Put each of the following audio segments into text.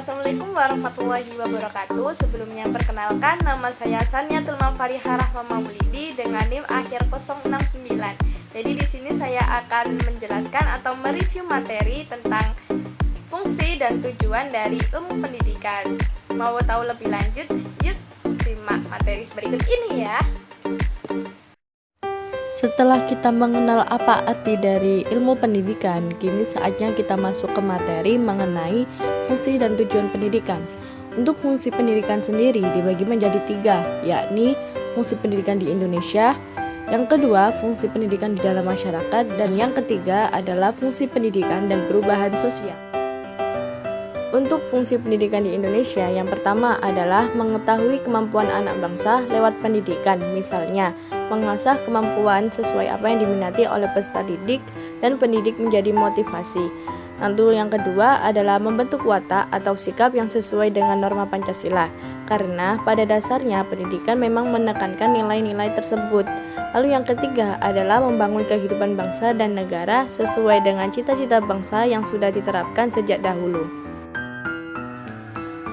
Assalamualaikum warahmatullahi wabarakatuh. Sebelumnya perkenalkan, nama saya Sania Tulma Fariha Rahma Maulidi dengan NIM akhir 069. Jadi di sini saya akan menjelaskan atau mereview materi tentang fungsi dan tujuan dari ilmu pendidikan. Mau tahu lebih lanjut? Yuk simak materi berikut ini ya. Setelah kita mengenal apa arti dari ilmu pendidikan, kini saatnya kita masuk ke materi mengenai fungsi dan tujuan pendidikan. Untuk fungsi pendidikan sendiri dibagi menjadi 3, yakni fungsi pendidikan di Indonesia, yang kedua fungsi pendidikan di dalam masyarakat, dan yang ketiga adalah fungsi pendidikan dan perubahan sosial. Untuk fungsi pendidikan di Indonesia, yang pertama adalah mengetahui kemampuan anak bangsa lewat pendidikan, misalnya mengasah kemampuan sesuai apa yang diminati oleh peserta didik dan pendidik menjadi motivasi. Lalu yang kedua adalah membentuk watak atau sikap yang sesuai dengan norma Pancasila, karena pada dasarnya pendidikan memang menekankan nilai-nilai tersebut. Lalu yang ketiga adalah membangun kehidupan bangsa dan negara sesuai dengan cita-cita bangsa yang sudah diterapkan sejak dahulu.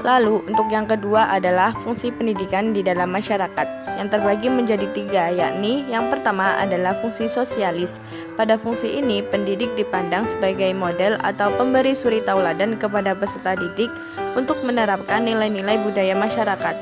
Lalu untuk yang kedua adalah fungsi pendidikan di dalam masyarakat yang terbagi menjadi 3, yakni yang pertama adalah fungsi sosialis. Pada fungsi ini pendidik dipandang sebagai model atau pemberi suri tauladan kepada peserta didik untuk menerapkan nilai-nilai budaya masyarakat.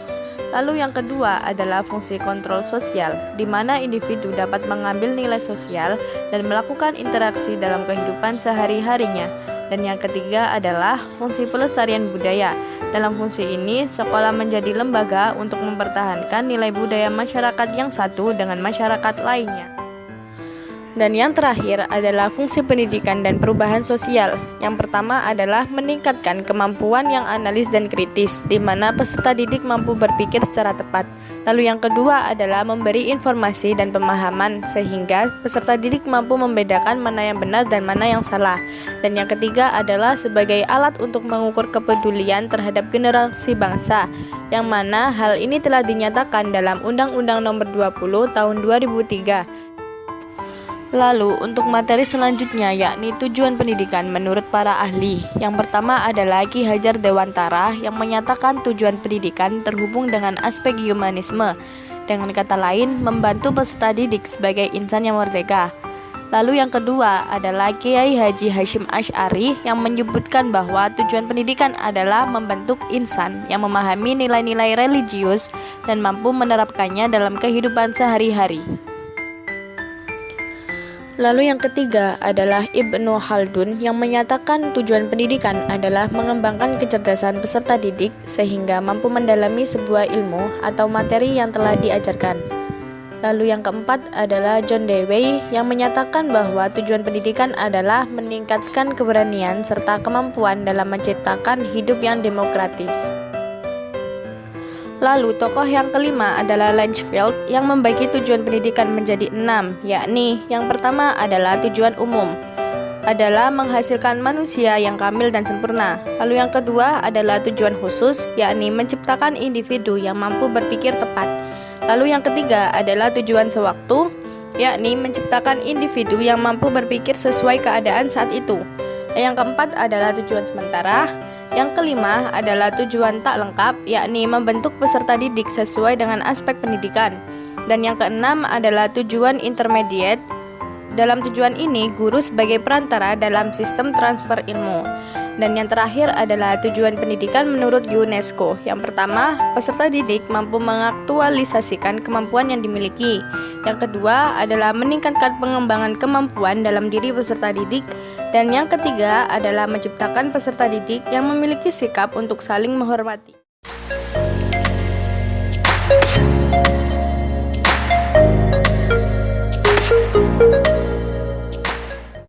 Lalu yang kedua adalah fungsi kontrol sosial, di mana individu dapat mengambil nilai sosial dan melakukan interaksi dalam kehidupan sehari-harinya. Dan yang ketiga adalah fungsi pelestarian budaya. Dalam fungsi ini, sekolah menjadi lembaga untuk mempertahankan nilai budaya masyarakat yang satu dengan masyarakat lainnya. Dan yang terakhir adalah fungsi pendidikan dan perubahan sosial. Yang pertama adalah meningkatkan kemampuan yang analis dan kritis, di mana peserta didik mampu berpikir secara tepat. Lalu yang kedua adalah memberi informasi dan pemahaman, sehingga peserta didik mampu membedakan mana yang benar dan mana yang salah. Dan yang ketiga adalah sebagai alat untuk mengukur kepedulian terhadap generasi bangsa, yang mana hal ini telah dinyatakan dalam Undang-Undang Nomor 20 Tahun 2003. Lalu untuk materi selanjutnya yakni tujuan pendidikan menurut para ahli. Yang pertama adalah Ki Hajar Dewantara yang menyatakan tujuan pendidikan terhubung dengan aspek humanisme. Dengan kata lain, membantu peserta didik sebagai insan yang merdeka. Lalu yang kedua adalah Kiai Haji Hasyim Asy'ari yang menyebutkan bahwa tujuan pendidikan adalah membentuk insan yang memahami nilai-nilai religius dan mampu menerapkannya dalam kehidupan sehari-hari. Lalu yang ketiga adalah Ibnu Khaldun yang menyatakan tujuan pendidikan adalah mengembangkan kecerdasan peserta didik sehingga mampu mendalami sebuah ilmu atau materi yang telah diajarkan. Lalu yang keempat adalah John Dewey yang menyatakan bahwa tujuan pendidikan adalah meningkatkan keberanian serta kemampuan dalam menciptakan hidup yang demokratis. Lalu tokoh yang kelima adalah Langefield yang membagi tujuan pendidikan menjadi 6, yakni yang pertama adalah tujuan umum, adalah menghasilkan manusia yang kamil dan sempurna. Lalu yang kedua adalah tujuan khusus, yakni menciptakan individu yang mampu berpikir tepat. Lalu yang ketiga adalah tujuan sewaktu, yakni menciptakan individu yang mampu berpikir sesuai keadaan saat itu. Yang keempat adalah tujuan sementara. Yang kelima adalah tujuan tak lengkap, yakni membentuk peserta didik sesuai dengan aspek pendidikan. Dan yang keenam adalah tujuan intermediate. Dalam tujuan ini, guru sebagai perantara dalam sistem transfer ilmu. Dan yang terakhir adalah tujuan pendidikan menurut UNESCO. Yang pertama, peserta didik mampu mengaktualisasikan kemampuan yang dimiliki. Yang kedua adalah meningkatkan pengembangan kemampuan dalam diri peserta didik. Dan yang ketiga adalah menciptakan peserta didik yang memiliki sikap untuk saling menghormati.